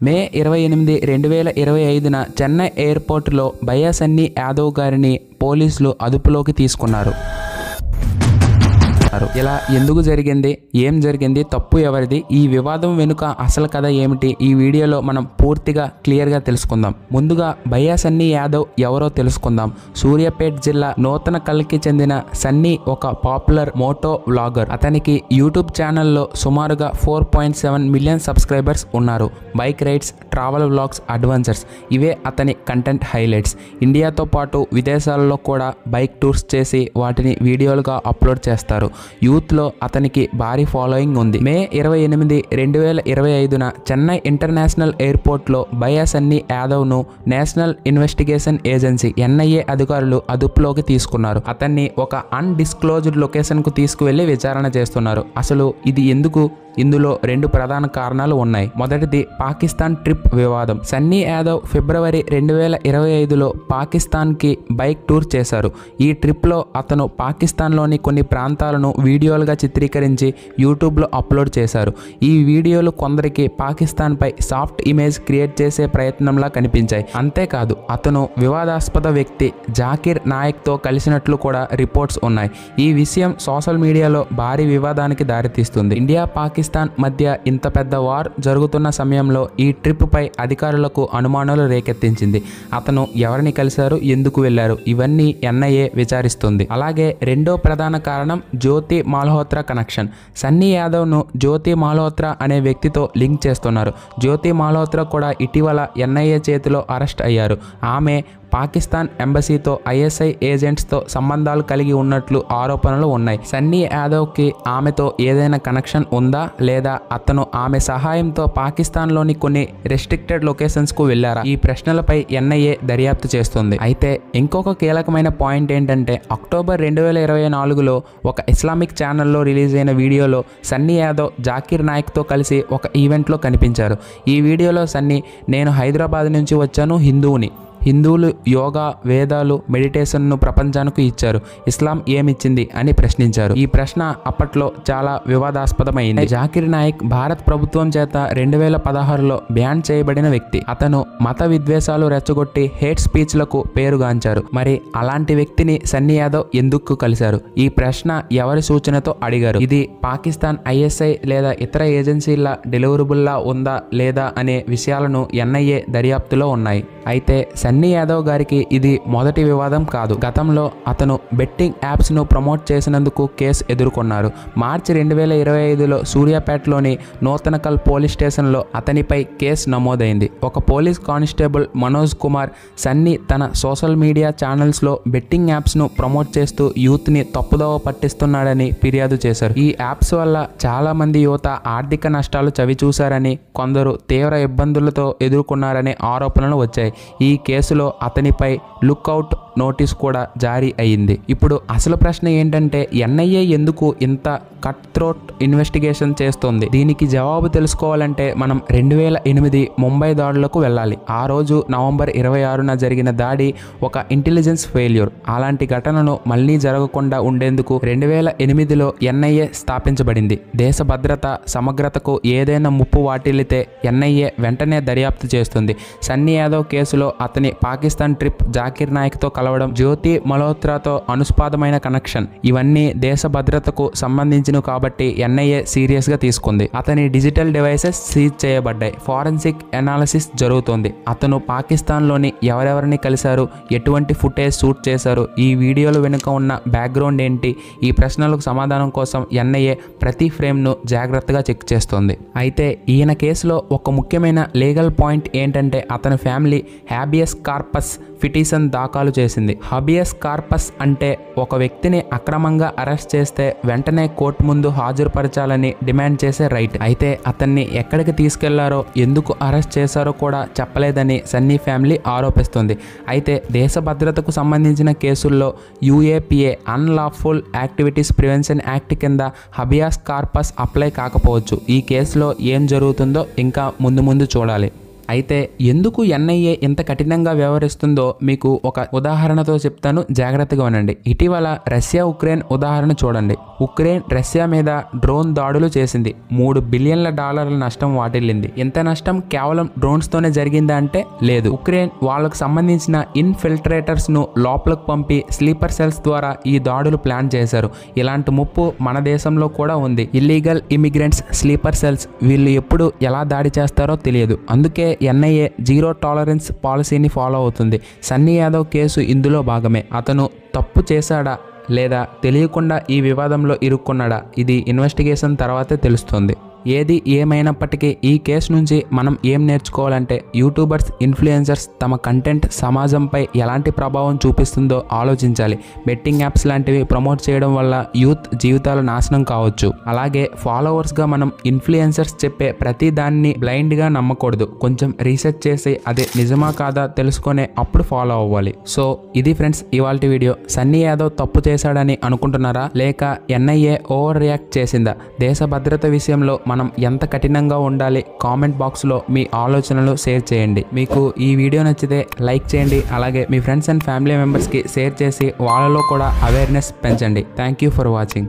మే 28, 2025న చెన్నై ఎయిర్పోర్టులో భయ్యా సన్నీ యాదవ్ గారిని పోలీసులు అదుపులోకి తీసుకున్నారు. ఇలా ఎందుకు జరిగింది, ఏం జరిగింది, తప్పు ఎవరిది, ఈ వివాదం వెనుక అసలు కథ ఏమిటి, ఈ వీడియోలో మనం పూర్తిగా క్లియర్గా తెలుసుకుందాం. ముందుగా భయ్యా సన్నీ యాదవ్ ఎవరో తెలుసుకుందాం. సూర్యాపేట జిల్లా నూతనకల్కి చెందిన సన్నీ ఒక పాపులర్ మోటో వ్లాగర్. అతనికి యూట్యూబ్ ఛానల్లో సుమారుగా 4.7 మిలియన్ సబ్స్క్రైబర్స్ ఉన్నారు. Bike rides, travel vlogs, adventures ఇవే అతని కంటెంట్ హైలైట్స్. ఇండియాతో పాటు విదేశాలలో కూడా బైక్ టూర్స్ చేసి వాటిని వీడియోలుగా అప్లోడ్ చేస్తారు. యూత్లో అతనికి భారీ ఫాలోయింగ్ ఉంది. మే 28, 2025న చెన్నై ఇంటర్నేషనల్ ఎయిర్పోర్ట్లో భయ్యా సన్నీ యాదవ్ను నేషనల్ ఇన్వెస్టిగేషన్ ఏజెన్సీ NIA అధికారులు అదుపులోకి తీసుకున్నారు. అతన్ని ఒక అన్డిస్క్లోజ్డ్ లొకేషన్కు తీసుకువెళ్లి విచారణ చేస్తున్నారు. అసలు ఇది ఎందుకు? ఇందులో 2 ప్రధాన కారణాలు ఉన్నాయి. మొదటిది పాకిస్తాన్ ట్రిప్ వివాదం. సన్నీ యాదవ్ ఫిబ్రవరి 2025లో పాకిస్తాన్కి బైక్ టూర్ చేశారు. ఈ ట్రిప్లో అతను పాకిస్తాన్లోని కొన్ని ప్రాంతాలను వీడియోలుగా చిత్రీకరించి యూట్యూబ్లో అప్లోడ్ చేశారు. ఈ వీడియోలు కొందరికి పాకిస్తాన్పై సాఫ్ట్ ఇమేజ్ క్రియేట్ చేసే ప్రయత్నంలా కనిపించాయి. అంతేకాదు అతను వివాదాస్పద వ్యక్తి జాకిర్ నాయక్తో కలిసినట్లు కూడా రిపోర్ట్స్ ఉన్నాయి. ఈ విషయం సోషల్ మీడియాలో భారీ వివాదానికి దారితీస్తుంది. ఇండియా పాకిస్తాన్ మధ్య ఇంత పెద్ద వార్ జరుగుతున్న సమయంలో ఈ ట్రిప్ పై అధికారులకు అనుమానాలు రేకెత్తించింది. అతను ఎవరిని కలిశారు, ఎందుకు వెళ్లారు, ఇవన్నీ NIA విచారిస్తుంది. అలాగే రెండో ప్రధాన కారణం జ్యోతి మల్హోత్రా కనెక్షన్. సన్నీ యాదవ్ను జ్యోతి మల్హోత్రా అనే వ్యక్తితో లింక్ చేస్తున్నారు. జ్యోతి మల్హోత్రా కూడా ఇటీవల NIA చేతిలో అరెస్ట్ అయ్యారు. ఆమె పాకిస్తాన్ ఎంబసీతో ISI ఏజెంట్స్తో సంబంధాలు కలిగి ఉన్నట్లు ఆరోపణలు ఉన్నాయి. సన్నీ యాదవ్కి ఆమెతో ఏదైనా కనెక్షన్ ఉందా, లేదా అతను ఆమె సహాయంతో పాకిస్తాన్లోని కొన్ని రెస్ట్రిక్టెడ్ లొకేషన్స్కు వెళ్లారా? ఈ ప్రశ్నలపై NIA దర్యాప్తు చేస్తుంది. అయితే ఇంకొక కీలకమైన పాయింట్ ఏంటంటే అక్టోబర్ 2024లో ఒక ఇస్లామిక్ ఛానల్లో రిలీజ్ అయిన వీడియోలో సన్నీ యాదవ్ జాకిర్ నాయక్తో కలిసి ఒక ఈవెంట్లో కనిపించారు. ఈ వీడియోలో సన్నీ, నేను హైదరాబాద్ నుంచి వచ్చాను, హిందువులు యోగా, వేదాలు, మెడిటేషన్ను ప్రపంచానికి ఇచ్చారు, ఇస్లాం ఏమిచ్చింది అని ప్రశ్నించారు. ఈ ప్రశ్న అప్పట్లో చాలా వివాదాస్పదమైంది. జాకిర్ నాయక్ భారత ప్రభుత్వం చేత 2016లో బ్యాన్ చేయబడిన వ్యక్తి. అతను మత విద్వేషాలు రెచ్చగొట్టి హేట్ స్పీచ్లకు పేరుగాంచారు. మరి అలాంటి వ్యక్తిని సన్నీ యాదవ్ ఎందుకు కలిశారు? ఈ ప్రశ్న ఎవరి సూచనతో అడిగారు? ఇది పాకిస్తాన్ ISI లేదా ఇతర ఏజెన్సీల డెలివరబుల్లా ఉందా లేదా అనే విషయాలను NIA దర్యాప్తులో ఉన్నాయి. అయితే సన్నీ యాదవ్ గారికి ఇది మొదటి వివాదం కాదు. గతంలో అతను బెట్టింగ్ యాప్స్ను ప్రమోట్ చేసినందుకు కేసు ఎదుర్కొన్నారు. మార్చి 2025లో సూర్యాపేటలోని నూతనకల్ పోలీస్ స్టేషన్లో అతనిపై కేసు నమోదైంది. ఒక పోలీస్ కానిస్టేబుల్ మనోజ్ కుమార్ సన్నీ తన సోషల్ మీడియా ఛానల్స్లో బెట్టింగ్ యాప్స్ను ప్రమోట్ చేస్తూ యూత్ని తప్పుదోవ పట్టిస్తున్నాడని ఫిర్యాదు చేశారు. ఈ యాప్స్ వల్ల చాలా మంది యువత ఆర్థిక నష్టాలు చవిచూశారని, కొందరు తీవ్ర ఇబ్బందులతో ఎదుర్కొన్నారనే ఆరోపణలు వచ్చాయి. ఈ కేసులో అతనిపై లుక్అవుట్ నోటీస్ కూడా జారీ అయ్యింది. ఇప్పుడు అసలు ప్రశ్న ఏంటంటే NIA ఎందుకు ఇంత కట్ థ్రోట్ ఇన్వెస్టిగేషన్ చేస్తోంది? దీనికి జవాబు తెలుసుకోవాలంటే మనం 2008 ముంబై దాడులకు వెళ్ళాలి. ఆ రోజు నవంబర్ 26న జరిగిన దాడి ఒక ఇంటెలిజెన్స్ ఫెయిల్యూర్. అలాంటి ఘటనను మళ్లీ జరగకుండా ఉండేందుకు 2008లో NIA స్థాపించబడింది. దేశ భద్రత, సమగ్రతకు ఏదైనా ముప్పు వాటిల్లితే NIA వెంటనే దర్యాప్తు చేస్తుంది. సన్నీ యాదవ్ కేసులో అతని పాకిస్తాన్ ట్రిప్, జాకిర్ నాయక్తో కలవడం, జ్యోతి మల్హోత్రాతో అనుస్పాదమైన కనెక్షన్ ఇవన్నీ దేశ భద్రతకు సంబంధించినవి కాబట్టి NIA సీరియస్ గా తీసుకుంది. అతని డిజిటల్ డివైసెస్ సీజ్ చేయబడ్డాయి. ఫారెన్సిక్ అనాలిసిస్ జరుగుతోంది. అతను పాకిస్తాన్లోని ఎవరెవరిని కలిశారు, ఎటువంటి ఫుటేజ్ షూట్ చేశారు, ఈ వీడియోలు వెనుక ఉన్న బ్యాక్గ్రౌండ్ ఏంటి, ఈ ప్రశ్నలకు సమాధానం కోసం NIA ప్రతి ఫ్రేమ్ను జాగ్రత్తగా చెక్ చేస్తోంది. అయితే ఈయన కేసులో ఒక ముఖ్యమైన లీగల్ పాయింట్ ఏంటంటే అతని ఫ్యామిలీ హ్యాబియస్ కార్పస్ పిటిషన్ దాఖలు చేసింది. హబియస్ కార్పస్ అంటే ఒక వ్యక్తిని అక్రమంగా అరెస్ట్ చేస్తే వెంటనే కోర్టు ముందు హాజరుపరచాలని డిమాండ్ చేసే రైట్. అయితే అతన్ని ఎక్కడికి తీసుకెళ్లారో, ఎందుకు అరెస్ట్ చేశారో కూడా చెప్పలేదని సన్నీ ఫ్యామిలీ ఆరోపిస్తుంది. అయితే దేశ భద్రతకు సంబంధించిన కేసుల్లో UAPA unlawful activities prevention act కింద హబియాస్ కార్పస్ అప్లై కాకపోవచ్చు. ఈ కేసులో ఏం జరుగుతుందో ఇంకా ముందు చూడాలి. అయితే ఎందుకు ఎన్ఐఏ ఇంత కఠినంగా వ్యవహరిస్తుందో మీకు ఒక ఉదాహరణతో చెప్తాను, జాగ్రత్తగా వినండి. ఇటీవల రష్యా ఉక్రెయిన్ ఉదాహరణ చూడండి. ఉక్రెయిన్ రష్యా మీద డ్రోన్ దాడులు చేసింది. $3 బిలియన్ల నష్టం వాటిల్లింది. ఇంత నష్టం కేవలం డ్రోన్స్ తోనే జరిగిందా అంటే లేదు. ఉక్రెయిన్ వాళ్ళకు సంబంధించిన ఇన్ఫిల్ట్రేటర్స్ ను లోపలకు పంపి స్లీపర్ సెల్స్ ద్వారా ఈ దాడులు ప్లాన్ చేశారు. ఇలాంటి ముప్పు మన దేశంలో కూడా ఉంది. ఇల్లీగల్ ఇమిగ్రెంట్స్ స్లీపర్ సెల్స్ వీళ్ళు ఎప్పుడు ఎలా దాడి చేస్తారో తెలియదు. అందుకే ఎన్ఐఏ జీరో టాలరెన్స్ పాలసీని ఫాలో అవుతుంది. సన్నీ యాదవ్ కేసు ఇందులో భాగమే. అతను తప్పు చేశాడా లేదా తెలియకుండా ఈ వివాదంలో ఇరుక్కున్నాడా, ఇది ఇన్వెస్టిగేషన్ తర్వాతే తెలుస్తుంది. ఏది ఏమైనప్పటికీ ఈ కేసు నుంచి మనం ఏం నేర్చుకోవాలంటే, యూట్యూబర్స్, ఇన్ఫ్లుయెన్సర్స్ తమ కంటెంట్ సమాజంపై ఎలాంటి ప్రభావం చూపిస్తుందో ఆలోచించాలి. బెట్టింగ్ యాప్స్ లాంటివి ప్రమోట్ చేయడం వల్ల యూత్ జీవితాలు నాశనం కావచ్చు. అలాగే ఫాలోవర్స్గా మనం ఇన్ఫ్లుయెన్సర్స్ చెప్పే ప్రతి దాన్ని బ్లైండ్గా నమ్మకూడదు. కొంచెం రీసెర్చ్ చేసి అది నిజమా కాదా తెలుసుకునే అప్పుడు ఫాలో అవ్వాలి. సో ఇది ఫ్రెండ్స్ ఇవాల్టి వీడియో. సన్నీ యాదవ్ తప్పు చేశాడని అనుకుంటున్నారా, లేక ఎన్ఐఏ ఓవర్ రియాక్ట్ చేసిందా? దేశ భద్రత విషయంలో మనం ఎంత కఠినంగా ఉండాలి? కామెంట్ బాక్స్లో మీ ఆలోచనలు షేర్ చేయండి. మీకు ఈ వీడియో నచ్చితే లైక్ చేయండి. అలాగే మీ ఫ్రెండ్స్ అండ్ ఫ్యామిలీ మెంబర్స్కి షేర్ చేసి వాళ్ళలో కూడా అవేర్నెస్ పెంచండి. Thank you for watching.